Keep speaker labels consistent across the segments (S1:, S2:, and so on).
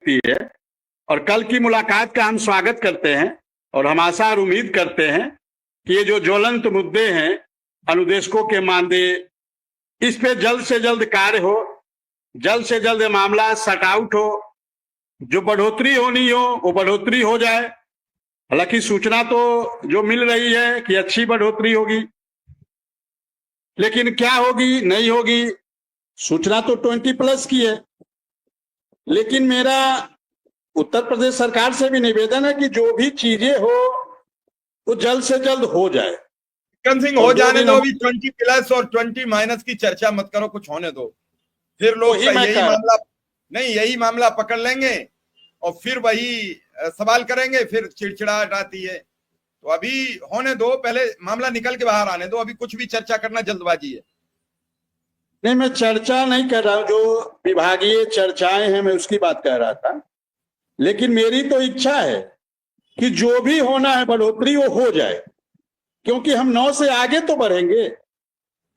S1: है और कल की मुलाकात का हम स्वागत करते हैं और हम आशा और उम्मीद करते हैं कि ये जो ज्वलंत मुद्दे हैं अनुदेशकों के मानदेय, इस पे जल्द से जल्द कार्य हो, जल्द से जल्द मामला सट आउट हो, जो बढ़ोतरी होनी हो वो बढ़ोतरी हो जाए। हालांकि सूचना तो जो मिल रही है कि अच्छी बढ़ोतरी होगी, लेकिन क्या होगी नहीं होगी, सूचना तो 20+ की है। लेकिन मेरा उत्तर प्रदेश सरकार से भी निवेदन है कि जो भी चीजें हो वो जल्द से जल्द हो जाए।
S2: चिकन सिंह हो जाने दो, अभी 20+ और 20- की चर्चा मत करो, कुछ होने दो, फिर लोग यही मामला पकड़ लेंगे और फिर वही सवाल करेंगे, फिर चिड़चिड़ाहट आती है। तो अभी होने दो, पहले मामला निकल के बाहर आने दो, अभी कुछ भी चर्चा करना जल्दबाजी है।
S1: नहीं, मैं चर्चा नहीं कर रहा हूं, जो विभागीय चर्चाएं हैं मैं उसकी बात कर रहा था। लेकिन मेरी तो इच्छा है कि जो भी होना है बढ़ोतरी वो हो जाए, क्योंकि हम 9 से आगे तो बढ़ेंगे।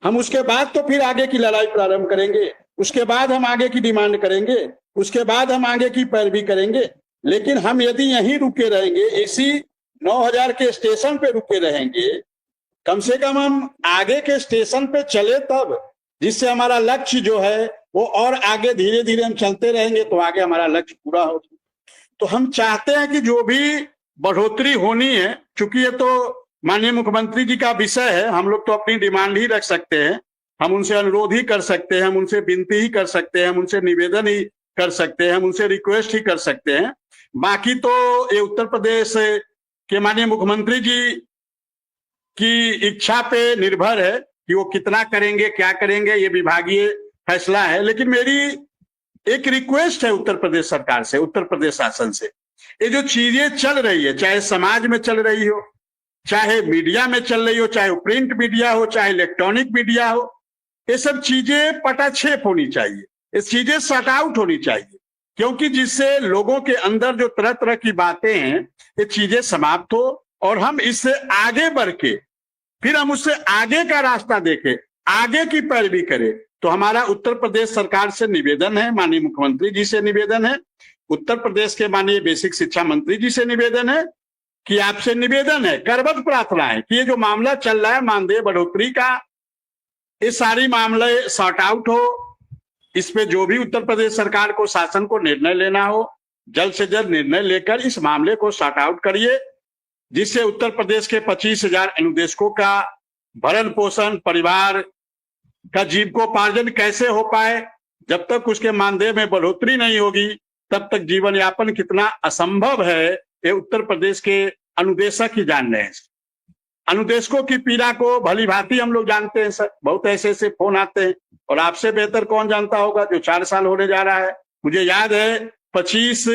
S1: हम उसके बाद तो फिर आगे की लड़ाई प्रारंभ करेंगे, उसके बाद हम आगे की डिमांड करेंगे, उसके बाद हम आगे की पैरवी करेंगे। लेकिन हम यदि यहीं रुके रहेंगे, इसी 9000 के स्टेशन पे रुके रहेंगे, कम से कम हम आगे के स्टेशन पे चले तब, जिससे हमारा लक्ष्य जो है वो और आगे धीरे धीरे हम चलते रहेंगे तो आगे हमारा लक्ष्य पूरा होगा। तो हम चाहते हैं कि जो भी बढ़ोतरी होनी है, चूंकि ये तो माननीय मुख्यमंत्री जी का विषय है, हम लोग तो अपनी डिमांड ही रख सकते हैं, हम उनसे अनुरोध ही कर सकते हैं, हम उनसे विनती ही कर सकते हैं, हम उनसे निवेदन ही कर सकते हैं, हम उनसे रिक्वेस्ट ही कर सकते हैं। बाकी तो ये उत्तर प्रदेश के माननीय मुख्यमंत्री जी की इच्छा पे निर्भर है कि वो कितना करेंगे, क्या करेंगे, ये विभागीय फैसला है। लेकिन मेरी एक रिक्वेस्ट है उत्तर प्रदेश सरकार से, उत्तर प्रदेश शासन से, ये जो चीजें चल रही है, चाहे समाज में चल रही हो, चाहे मीडिया में चल रही हो, चाहे प्रिंट मीडिया हो, चाहे इलेक्ट्रॉनिक मीडिया हो, ये सब चीजें पटाक्षेप होनी चाहिए, ये चीजें शट आउट होनी चाहिए, क्योंकि जिससे लोगों के अंदर जो तरह तरह की बातें हैं ये चीजें समाप्त हो और हम इससे आगे बढ़ के फिर हम उससे आगे का रास्ता देखें, आगे की पैरवी करें। तो हमारा उत्तर प्रदेश सरकार से निवेदन है, माननीय मुख्यमंत्री जी से निवेदन है, उत्तर प्रदेश के माननीय बेसिक शिक्षा मंत्री जी से निवेदन है कि आपसे निवेदन है, करबद्ध प्रार्थना है कि ये जो मामला चल रहा है मानदेय बढ़ोतरी का, ये सारी मामले सॉर्ट आउट हो। इस पे जो भी उत्तर प्रदेश सरकार को, शासन को निर्णय लेना हो, जल्द से जल्द निर्णय लेकर इस मामले को सॉर्ट आउट करिए, जिससे उत्तर प्रदेश के 25,000 अनुदेशकों का भरण पोषण, परिवार का जीविकोपार्जन कैसे हो पाए। जब तक उसके मानदेय में बढ़ोतरी नहीं होगी तब तक जीवन यापन कितना असंभव है ये उत्तर प्रदेश के अनुदेशक ही जान रहे हैं। अनुदेशकों की पीड़ा को भली भांति हम लोग जानते हैं सर, बहुत ऐसे ऐसे फोन आते हैं और आपसे बेहतर कौन जानता होगा, जो 4 साल होने जा रहा है। मुझे याद है 25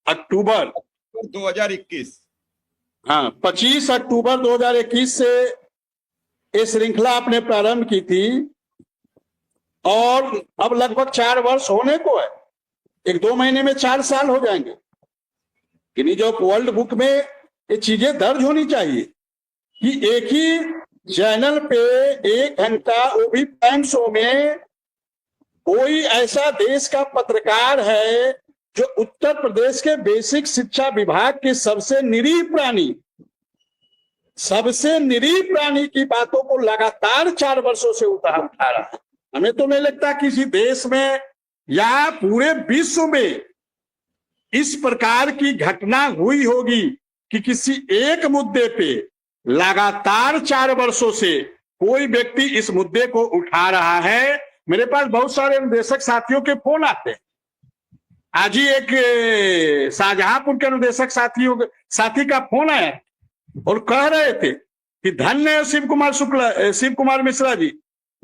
S1: अक्टूबर
S2: 2021,
S1: हाँ 25 अक्टूबर 2021 से ये श्रृंखला आपने प्रारंभ की थी और अब लगभग 4 वर्ष होने को है, 1-2 महीने में 4 साल हो जाएंगे। गिनीज ऑफ वर्ल्ड बुक में ये चीजें दर्ज होनी चाहिए कि एक ही चैनल पे 1 घंटा, वो भी प्राइम शो में, कोई ऐसा देश का पत्रकार है जो उत्तर प्रदेश के बेसिक शिक्षा विभाग के सबसे निरीह प्राणी की बातों को लगातार 4 वर्षों से उठा रहा है। हमें तो नहीं लगता किसी देश में या पूरे विश्व में इस प्रकार की घटना हुई होगी कि किसी एक मुद्दे पे लगातार 4 वर्षों से कोई व्यक्ति इस मुद्दे को उठा रहा है। मेरे पास बहुत सारे अनुदेशक साथियों के फोन आते हैं। आज ही एक शाहजहांपुर के अनुदेशक साथी का फोन आया और कह रहे थे कि धन्य है शिव कुमार मिश्रा जी,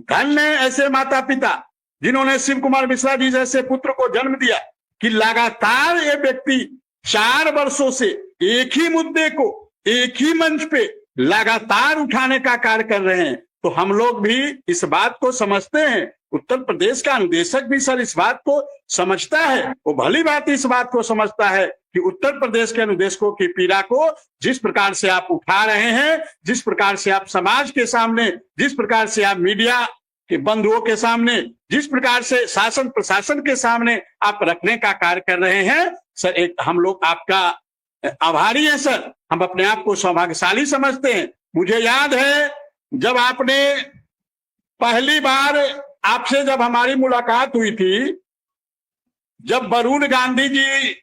S1: धन्य है ऐसे माता पिता जिन्होंने शिव कुमार मिश्रा जी जैसे पुत्र को जन्म दिया, कि लगातार ये व्यक्ति 4 वर्षों से एक ही मुद्दे को एक ही मंच पे लगातार उठाने का कार्य कर रहे हैं। तो हम लोग भी इस बात को समझते हैं, उत्तर प्रदेश का अनुदेशक भी सर इस बात को समझता है, वो भली बात इस बात को समझता है कि उत्तर प्रदेश के अनुदेशकों की पीड़ा को जिस प्रकार से आप उठा रहे हैं, जिस प्रकार से आप समाज के सामने, जिस प्रकार से आप मीडिया कि बंधुओं के सामने जिस प्रकार से शासन प्रशासन के सामने आप रखने का कार्य कर रहे हैं सर, एक हम लोग आपका आभारी हैं सर। हम अपने आप को सौभाग्यशाली समझते हैं। मुझे याद है जब आपने पहली बार आपसे जब हमारी मुलाकात हुई थी, जब वरुण गांधी जी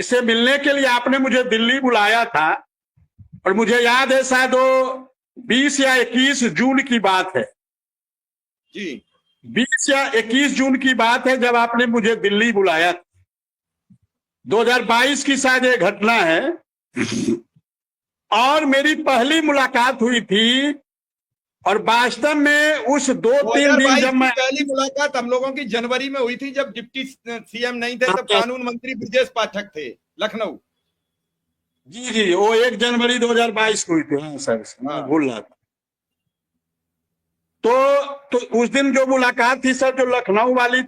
S1: से मिलने के लिए आपने मुझे दिल्ली बुलाया था, और मुझे याद है शायद वो 20 या 21 जून की बात है
S2: जी,
S1: 20 या 21 जून की बात है जब आपने मुझे दिल्ली बुलाया था। 2022 की शायद ये घटना है, और मेरी पहली मुलाकात हुई थी। और वास्तव में उस 2-3 दिन जब मैं
S2: पहली मुलाकात हम लोगों की जनवरी में हुई थी, जब डिप्टी सीएम नहीं थे, तब कानून मंत्री ब्रजेश पाठक थे, लखनऊ।
S1: जी, वो 1 जनवरी 2022 को हुई थी। हाँ सर, मैं भूल रहा था। तो उस दिन जो मुलाकात थी सर, जो लखनऊ वाली